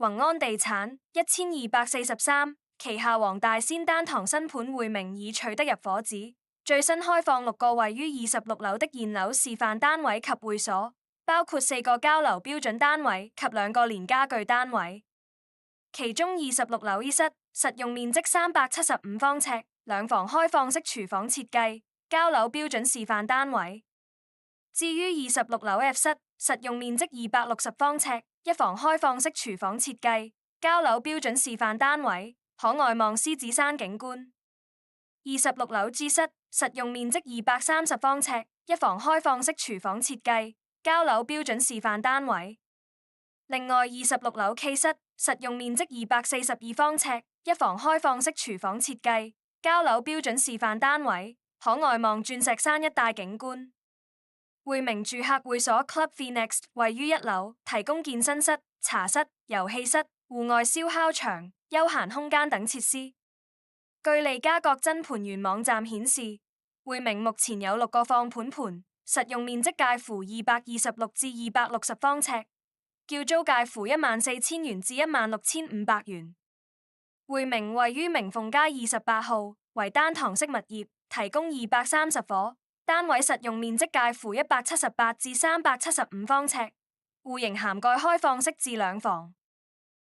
宏安地產1243旗下黃大仙單堂新盤匯明已取得入伙紙，最新開放6個位於26樓的現樓示範單位及會所，包括4個交流標準單位及2個連家具單位。其中26樓一室實用面積375方尺，2房開放式廚房設計，交樓標準示範單位。至於26樓 F 室實用面積260方尺，1房開放式廚房設計，交樓標準示範單位，可外望獅子山景觀。26樓 G 室實用面積230方尺，1房開放式廚房設計，交樓標準示範單位。另外26樓 K 室實用面積242方尺，1房開放式廚房設計，交樓標準示範單位，可外望鑽石山一帶景觀。匯明住客會所 Club Phoenix 位於1樓，提供健身室、茶室、遊戲室、戶外燒烤場、休閒空間等設施。據利嘉閣真盤園網站顯示，匯明目前有6個放盤，實用面積介乎226至260方尺，叫租介乎14000元至16500元。匯明位於明鳳街28號，為單堂式物業，提供230伙。單位實用面積介乎178至375方尺，戶型涵蓋開放式至2房。